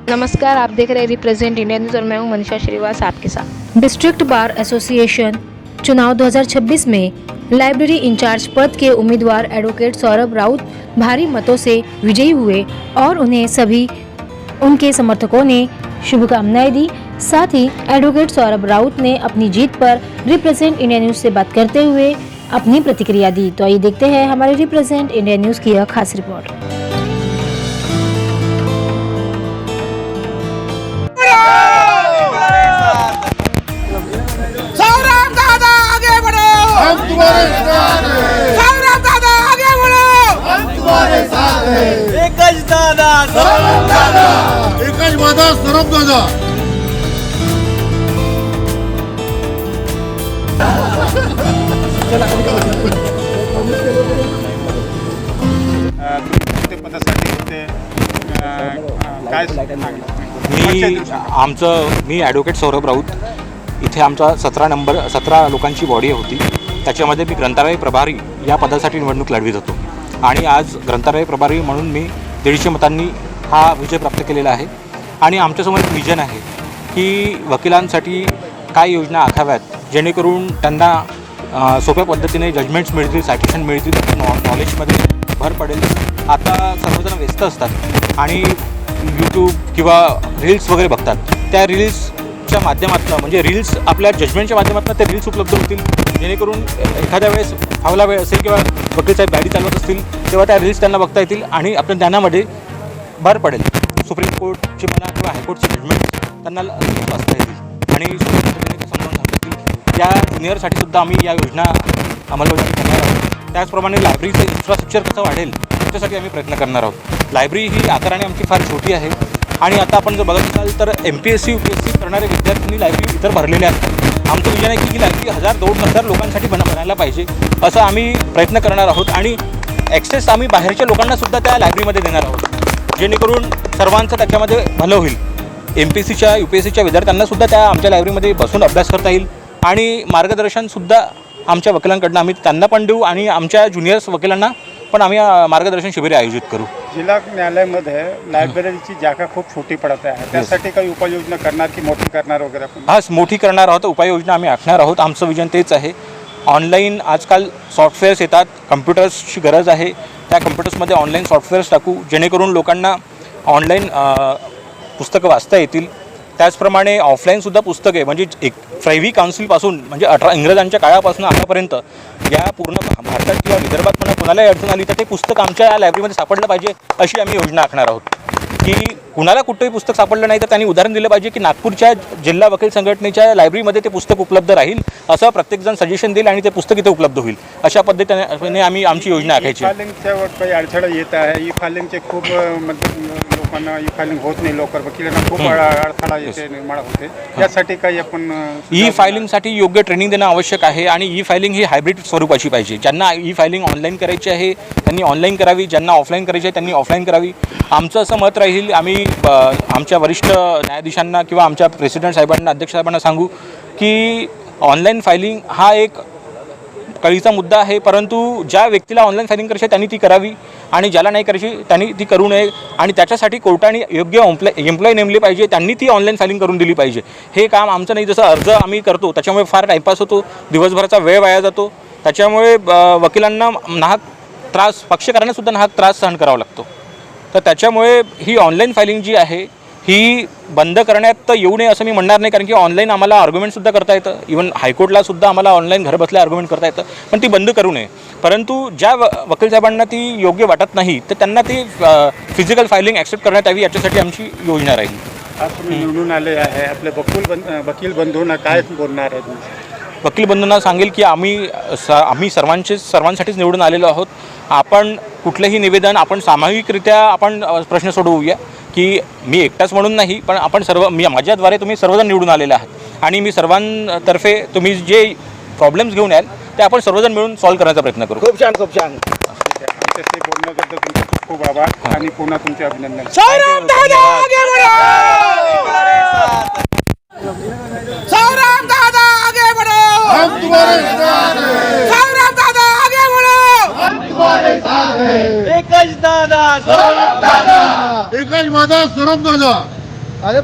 नमस्कार, आप देख रहे हैं रिप्रेजेंट इंडिया न्यूज़ और मैं हूं मनीषा श्रीवास आपके साथ। डिस्ट्रिक्ट बार एसोसिएशन चुनाव 2026 में लाइब्रेरी इंचार्ज पद के उम्मीदवार एडवोकेट सौरभ राउत भारी मतों से विजयी हुए और उन्हें सभी उनके समर्थकों ने शुभकामनाएं दी। साथ ही एडवोकेट सौरभ राउत ने अपनी जीत पर रिप्रेजेंट इंडिया न्यूज़ से बात करते हुए अपनी प्रतिक्रिया दी। तो आइए देखते हैं हमारे रिप्रेजेंट इंडिया न्यूज़ की यह खास रिपोर्ट। सौरभ दादा आगे बढ़ो, हम तुम्हारे साथ हैं। सौरभ दादा आगे बढ़ो, हम तुम्हारे साथ हैं। एकच दादा, सौरभ दादा, एकच वादा सौरभ दादा। पदासाठी होते काय मी ॲडव्होकेट सौरभ राऊत इथे आमचा 17 लोकांची बॉडी होती। त्याच्यामध्ये मी ग्रंथालय प्रभारी या पदासाठी निवडणूक लढवित होतो आणि आज ग्रंथालय प्रभारी म्हणून मी 150 मतांनी हा विजय प्राप्त केलेला आहे। आणि आमच्यासमोर एक विजन आहे की वकिलांसाठी काय योजना आखाव्यात जेणेकरून त्यांना सोप्या पद्धतीने जजमेंट्स मिळतील, सायटेशन मिळतील, नॉलेजमध्ये भर पडेल। आता सर्वजण व्यस्त असतात आणि यूट्यूब किंवा रील्स वगैरे बघतात। त्या रील्सच्या माध्यमातून म्हणजे रील्स आपल्या जजमेंटच्या माध्यमातून ते रील्स उपलब्ध होतील जेणेकरून एखाद्या वेळेस फावला वेळ असेल किंवा वकील साहेब गाडी चालवत असतील तेव्हा त्या रील्स त्यांना बघता येतील आणि आपल्या ज्ञानामध्ये भर पडेल। सुप्रीम कोर्टची म्हणा किंवा हायकोर्टची जजमेंट त्यांना वाचता येतील आणि सोप्या पद्धतीने ते समजावून सांगतील। या सिनियरसाठी सुद्धा आम्ही या योजना अंमलबजावणी करणार आहोत। त्याचप्रमाणे लायब्ररीचं इन्फ्रास्ट्रक्चर कसं वाढेल त्याच्यासाठी आम्ही प्रयत्न करणार आहोत। लायब्ररी ही आकाराने आमची फार छोटी आहे आणि आता आपण जर बघत असाल तर MPSC UPSC करणारे विद्यार्थ्यांनी लायब्ररी इतर भरलेले असतात। आमचं विजन आहे की ही लायब्ररी 1000-2000 लोकांसाठी बनायला पाहिजे असं आम्ही प्रयत्न करणार आहोत आणि ॲक्सेस आम्ही बाहेरच्या लोकांनासुद्धा त्या लायब्ररीमध्ये देणार आहोत जेणेकरून सर्वांचं त्याच्यामध्ये भलं होईल। MPSCच्या UPSCच्या विद्यार्थ्यांनासुद्धा त्या आमच्या लायब्ररीमध्ये बसून अभ्यास करता येईल आणि मार्गदर्शनसुद्धा आमच्या वकिलांकडनं आम्ही त्यांना पण देऊ आणि आमच्या ज्युनियर्स वकिलांना पण आम्ही मार्गदर्शन शिबिरे आयोजित करू। जिल्हा न्यायालयामध्ये लायब्ररीची जागा खूप छोटी पडत आहे, त्यासाठी काही उपाययोजना करणार की मोठी करणार वगैरे आपण? हाच मोठी करणार आहोत, उपाययोजना आम्ही आखणार आहोत। आमचं विजन तेच आहे। ऑनलाईन आजकाल सॉफ्टवेअर्स येतात, कम्प्युटर्सची गरज आहे, त्या कम्प्युटर्समध्ये ऑनलाईन सॉफ्टवेअर्स टाकू जेणेकरून लोकांना ऑनलाईन पुस्तकं वाचता येतील। त्याचप्रमाणे ऑफलाईनसुद्धा पुस्तके म्हणजे एक प्रायव्ही काउन्सिलपासून म्हणजे इंग्रजांच्या काळापासून आतापर्यंत या पूर्ण भारतात किंवा विदर्भात पण कोणालाही अडचण आली तर ते पुस्तक आमच्या लायब्ररीमध्ये सापडलं पाहिजे अशी आम्ही योजना आखणार आहोत की कुणाला कुठेही पुस्तक सापडलं नाही तर त्यांनी उदाहरण दिलं पाहिजे की नागपूरच्या जिल्हा वकील संघटनेच्या लायब्ररीमध्ये ते पुस्तक उपलब्ध राहील असं प्रत्येकजण सजेशन देईल आणि ते पुस्तक इथे उपलब्ध होईल। अशा पद्धतीने आम्ही आमची योजना आखायची। फायलिंगच्या काही अडथळा येत आहे, ई फायलिंगचे खूप लोकांना ई फायलिंग होत नाही लवकर, वकिलांना खूप अडथळा येते निर्माण होते, यासाठी काही आपण ई फायलिंगसाठी योग्य ट्रेनिंग देणं आवश्यक आहे आणि ई फायलिंग ही हायब्रिड स्वरूपाची पाहिजे। ज्यांना ई फायलिंग ऑनलाईन करायची आहे त्यांनी ऑनलाईन करावी, ज्यांना ऑफलाईन करायची आहे त्यांनी ऑफलाईन करावी। आमचं असं मत राहील, आम्ही आमच्या वरिष्ठ न्यायाधीशांना किंवा आमच्या प्रेसिडेंट साहेबांना, अध्यक्ष साहेबांना सांगू की ऑनलाईन फायलिंग हा एक कळीचा मुद्दा आहे, परंतु ज्या व्यक्तीला ऑनलाईन फायलिंग करायची आहे त्यांनी ती करावी आणि ज्याला नाही करायची त्यांनी ती करू नये आणि त्याच्यासाठी कोर्टाने योग्य एम्प्लॉय नेमले पाहिजे, त्यांनी ती ऑनलाईन फायलिंग करून दिली पाहिजे। हे काम आमचं नाही, जसं अर्ज आम्ही करतो त्याच्यामुळे फार टाईमपास होतो, दिवसभराचा वेळ वाया जातो, त्याच्यामुळे वकिलांना नाहक त्रास, पक्षकारांनासुद्धा नाहक त्रास सहन करावा लागतो। तर त्याच्यामुळे ही ऑनलाईन फायलिंग जी आहे ही बंद करण्यात तर येऊ नये असं मी म्हणणार नाही, कारण की ऑनलाईन आम्हाला आर्ग्युमेंटसुद्धा करता येतं, इवन हायकोर्टलासुद्धा आम्हाला ऑनलाईन घरबसल्या आर्ग्युमेंट करता येतं, पण ती बंद करू नये। परंतु ज्या वकील साहेबांना ती योग्य वाटत नाही तर त्यांना ती फिजिकल फायलिंग ॲक्सेप्ट करण्यात यावी याच्यासाठी आमची योजना राहील। आज तुम्ही निवडून आले आहे, आपले वकील बंधूंना काय बोलणार आहे? वकील बंधूंना सांगेल की आम्ही सर्वांसाठीच निवडून आलेलो आहोत। आपण कुठलंही निवेदन आपण सामायिकरित्या आपण प्रश्न सोडवूया की मी एकटाच म्हणून नाही, पण आपण माझ्याद्वारे तुम्ही सर्वजण निवडून आलेले आहात आणि मी सर्वांतर्फे तुम्ही जे प्रॉब्लेम्स घेऊन याल ते आपण सर्वजण मिळून सॉल्व्ह करण्याचा प्रयत्न करू। खूप छान, खूप छान। आमच्याशी बोलण्याबद्दल तुमचे खूप खूप आभार आणि पुन्हा तुमचे अभिनंदन। सौरभ दादा आगे बढ़ो, सौरभ दादा आगे बढ़ो, हम तुम्हारे साथ हैं। सौरभ दादा आगे बढ़ो, हम तुम्हारे साथ हैं। एकच दादा, सौरभ दादा, एकच वादा सौरभ दादा। अरे